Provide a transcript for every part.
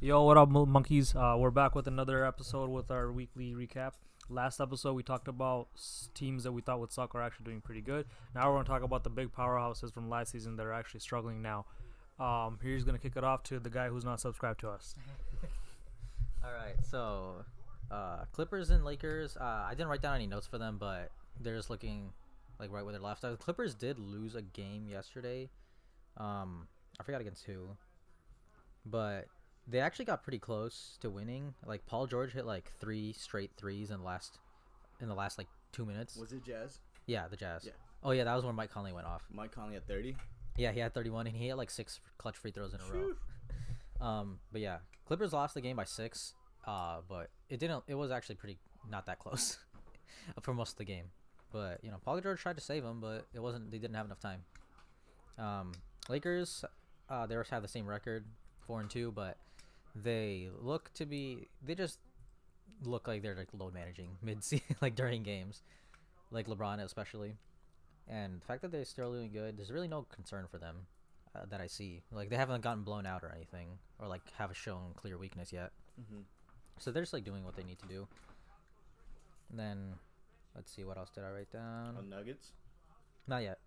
Yo, what up, monkeys? We're back with another episode with our weekly recap. Last episode, we talked about teams that we thought would suck are actually doing pretty good. Now we're going to talk about the big powerhouses from last season that are actually struggling now. Here's going to kick it off to the guy who's not subscribed to us. All right, so Clippers and Lakers. I didn't write down any notes for them, but they're just looking like right where they left. The Clippers did lose a game yesterday. I forgot against who, but they actually got pretty close to winning. Like Paul George hit like 3 straight threes in the last like 2 minutes. Was it Jazz? Yeah, the Jazz. Yeah. Oh yeah, that was when Mike Conley went off. Mike Conley at 30. Yeah, he had 31 and he hit like 6 clutch free throws in a row. But yeah, Clippers lost the game by 6. But it didn't. It was actually pretty not that close for most of the game. But you know, Paul George tried to save him, but it wasn't. They didn't have enough time. Lakers, they have the same record, 4-2, but they look to be. They just look like they're like load managing like during games, like LeBron especially. And the fact that they're still doing good, there's really no concern for them that I see. Like they haven't gotten blown out or anything, or like have shown clear weakness yet. Mm-hmm. So they're just like doing what they need to do. And then, let's see, what else did I write down? Nuggets? Not yet.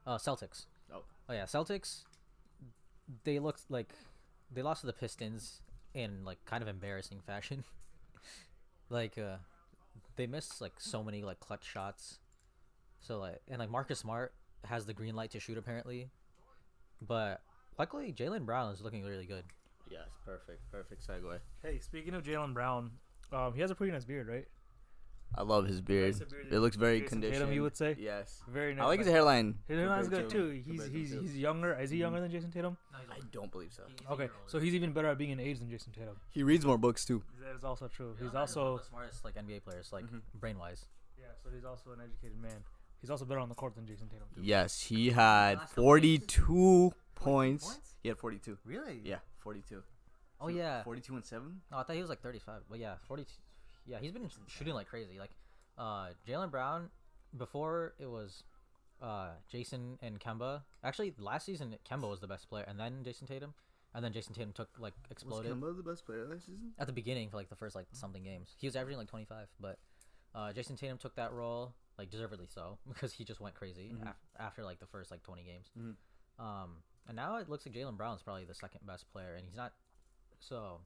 Celtics. Oh yeah, Celtics. They looked like they lost to the Pistons in like kind of embarrassing fashion. They missed like so many like clutch shots. So like Marcus Smart has the green light to shoot apparently, but luckily Jaylen Brown is looking really good. yes, perfect segue. Hey, speaking of Jaylen Brown, he has a pretty nice beard, right? I love his beard. Nicer beard It looks very Jason conditioned. Tatum, you would say? Yes. Very nice. I like his hairline. His hairline's good compared too. to- He's younger. Is he younger than Jason Tatum? No, I don't believe so. Okay, so he's even better at being an age than Jason Tatum. He reads more books too. That is also true. He's one also of the smartest like NBA players, like brain wise. yeah. So he's also an educated man. He's also better on the court than Jason Tatum too. Yes, he had 42 points. He had 42. Really? Yeah, 42. Oh yeah. 42 and 7? No, I thought he was like 35. But yeah, 42. Yeah, he's been shooting like crazy. Like, Jaylen Brown, before it was Jason and Kemba. Actually, last season Kemba was the best player, and then Jason Tatum, and then Jason Tatum exploded. Was Kemba the best player last season? At the beginning for like the first like something games. He was averaging like 25, but Jason Tatum took that role like deservedly so because he just went crazy after like the first like 20 games. And now it looks like Jaylen Brown's probably the second best player, and he's not. So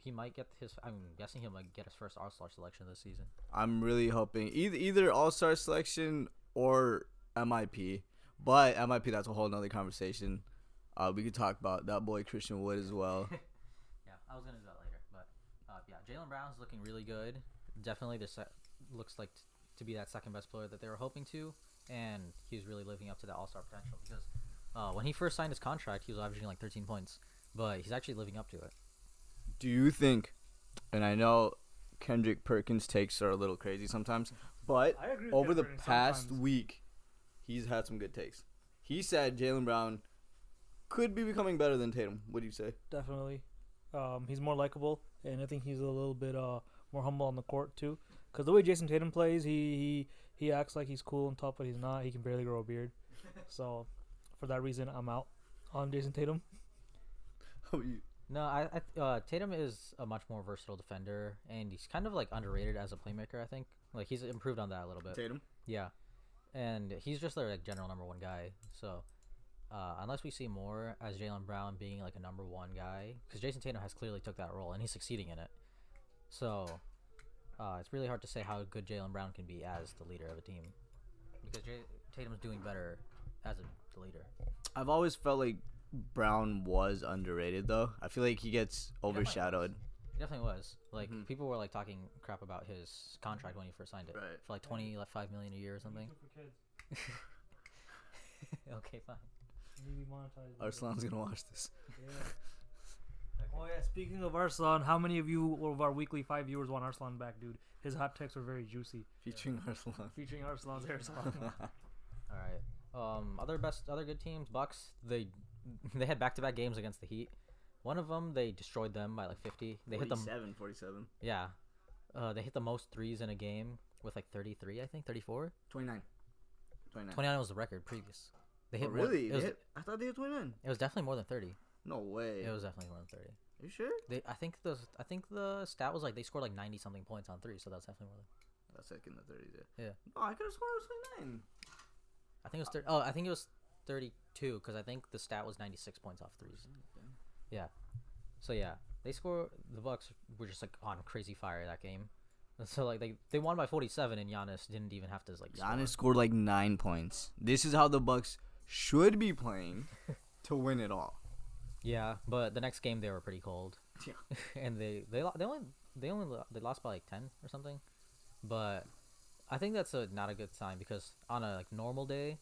he might get his. I'm guessing he might get his first All-Star selection this season. I'm really hoping either All-Star selection or MIP. But MIP, that's a whole nother conversation. We could talk about that boy Christian Wood as well. Yeah, I was gonna do that later, but yeah, Jaylen Brown's looking really good. Definitely, looks like to be that second best player that they were hoping to, and he's really living up to that All-Star potential because when he first signed his contract, he was averaging like 13 points, but he's actually living up to it. Do you think, and I know Kendrick Perkins' takes are a little crazy sometimes, but I agree with over the Kendrick past sometimes. week, he's had some good takes. He said Jaylen Brown could be becoming better than Tatum. What do you say? Definitely. He's more likable, and I think he's a little bit more humble on the court too. Because the way Jason Tatum plays, he acts like he's cool and tough, but he's not. He can barely grow a beard. So, for that reason, I'm out on Jason Tatum. How about you? No, Tatum is a much more versatile defender, and he's kind of like underrated as a playmaker. I think like he's improved on that a little bit. Tatum? Yeah, and he's just their like general number one guy. So unless we see more as Jaylen Brown being like a number one guy, because Jason Tatum has clearly took that role and he's succeeding in it. So it's really hard to say how good Jaylen Brown can be as the leader of a team, because Tatum's doing better as the leader. I've always felt like Brown was underrated, though. I feel like he gets overshadowed. He definitely was. Like people were like talking crap about his contract when he first signed it for like $25 million a year or something. Okay, fine. Arslan's gonna watch this. Yeah. Oh yeah, speaking of Arslan, how many of you of our weekly 5 viewers want Arslan back, dude? His hot takes were very juicy. Featuring Arslan. Featuring Arslan's hair salon. All right. Other good teams. Bucks. They had back-to-back games against the Heat. One of them they destroyed them by like 50. They hit them 47. Yeah. They hit the most threes in a game with like 33, I think, 34. 29. 29 was the record previous. They hit really? More, I thought they hit 29. it was definitely more than 30. No way. It was definitely more than 30. Are you sure? I think the stat was like they scored like 90 something points on 3, so that's definitely more than. That's like in the 30s. Yeah. No, I could have sworn it was 29. I think it was 30. Oh, I think it was 32 because I think the stat was 96 points off threes. Yeah. So yeah, the Bucks were just like on crazy fire that game. So like they won by 47 and Giannis didn't even have to like. Giannis scored like 9 points. This is how the Bucks should be playing to win it all. Yeah, but the next game they were pretty cold. Yeah. And they lost by like 10 or something. But I think that's not a good sign because on a like normal day,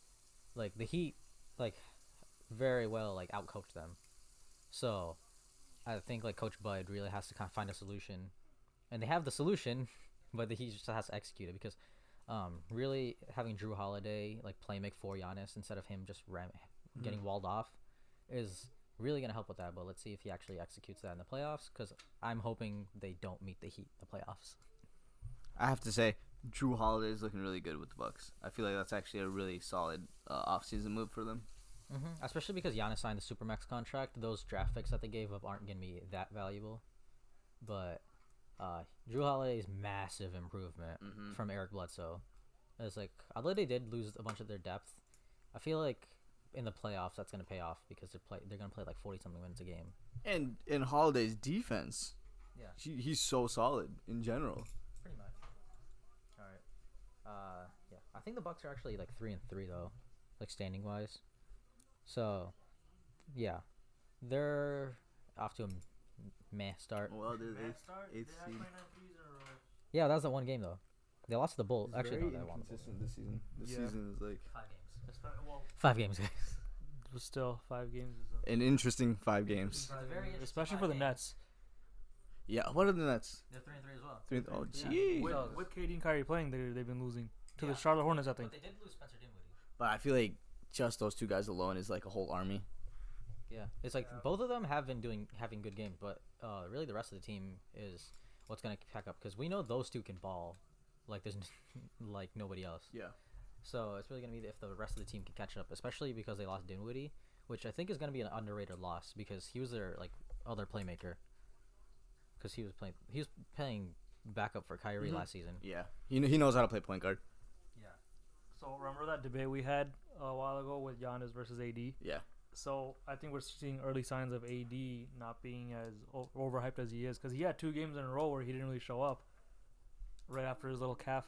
like the Heat like very well like outcoached them. So I think like Coach Bud really has to kind of find a solution, and they have the solution, but he just has to execute it because really having Drew Holiday like make for Giannis instead of him just getting walled off is really gonna help with that. But let's see if he actually executes that in the playoffs because I'm hoping they don't meet the Heat in the playoffs. I have to say, Drew Holiday is looking really good with the Bucks. I feel like that's actually a really solid offseason move for them. Mm-hmm. Especially because Giannis signed the Supermax contract. Those draft picks that they gave up aren't going to be that valuable. But Drew Holiday's massive improvement from Eric Bledsoe. It's like, although they did lose a bunch of their depth, I feel like in the playoffs that's going to pay off because they're going to play like 40-something minutes a game. And in Holiday's defense, yeah, he's so solid in general. Pretty much. All right. Yeah, I think the Bucks are actually like 3-3 though, like standing wise. So, yeah, they're off to a meh start. Well, they're eighth seed. Yeah, that was the one game though. They lost to the Bulls. It's Actually, very no, they won. inconsistent this season. This season is like 5 games. Well, 5 games, guys. but still 5 games. an interesting 5 games. Especially for the Nets. Yeah, what are the Nets? They're 3-3 as well. Oh, jeez. With KD and Kyrie playing, they've been losing to the Charlotte Hornets, I think. But they did lose Spencer Dinwiddie. But I feel like just those 2 guys alone is like a whole army. Yeah, it's like both of them have been having good games, but really the rest of the team is what's gonna pack up because we know those 2 can ball, like there's like nobody else. Yeah. So it's really gonna be if the rest of the team can catch up, especially because they lost Dinwiddie, which I think is gonna be an underrated loss because he was their like other playmaker. Because he was playing backup for Kyrie last season. Yeah. He knows how to play point guard. Yeah. So remember that debate we had a while ago with Giannis versus AD? Yeah. So I think we're seeing early signs of AD not being as overhyped as he is because he had 2 games in a row where he didn't really show up. Right after his little calf,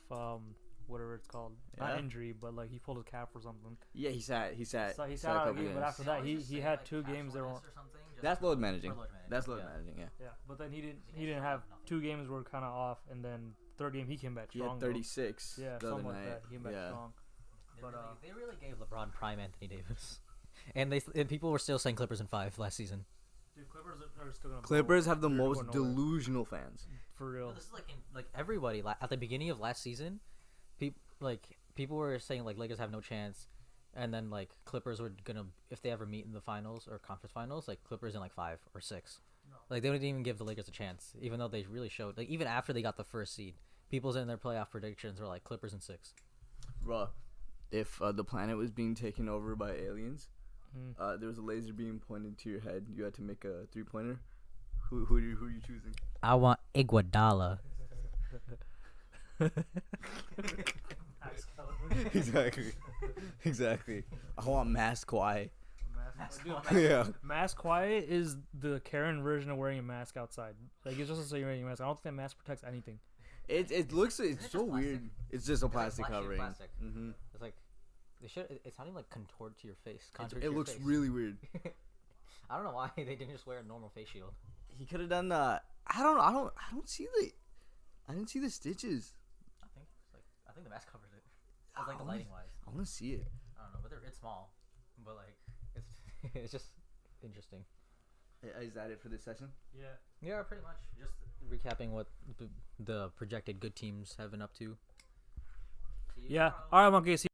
whatever it's called, not injury, but like he pulled his calf or something. Yeah, he sat. So he sat out a game, but after that he had 2 games that were. That's load managing. That's load managing. Yeah. Yeah, but then he didn't have 2 games were kind of off, and then 3rd game he came back He strong. had 36. Yeah, the other something like night. that. He came back strong. But They really gave LeBron prime Anthony Davis, and people were still saying Clippers in 5 last season. dude, Clippers are still gonna. Clippers have the They're most going nowhere. delusional fans. For real. This is like everybody at the beginning of last season, people were saying like Lakers have no chance, and then like Clippers were gonna if they ever meet in the finals or conference finals, like Clippers in like 5 or 6. No. Like they didn't even give the Lakers a chance, even though they really showed like even after they got the 1st seed, people's in their playoff predictions were like Clippers in 6. Bruh, if the planet was being taken over by aliens, there was a laser beam pointed to your head. You had to make a 3-pointer. Who are you choosing? I want Iguodala. Exactly. I want Mass Kawhi. Yeah. Mask quiet is the Karen version of wearing a mask outside. Like it's just to say you're wearing a mask. I don't think that mask protects anything. It looks it's so weird. It's just a plastic It's like covering. plastic. Mm-hmm. It's like it's not even like contoured to your face. It looks really weird. I don't know why they didn't just wear a normal face shield. He could have done the. I don't see the. I didn't see the stitches. I think the mask covers it. It's like the lighting wise. I want to see it. I don't know, but it's small. But like it's it's just interesting. Is that it for this session? Yeah, pretty much. Just recapping what the projected good teams have been up to. Yeah. All right, Monkey. See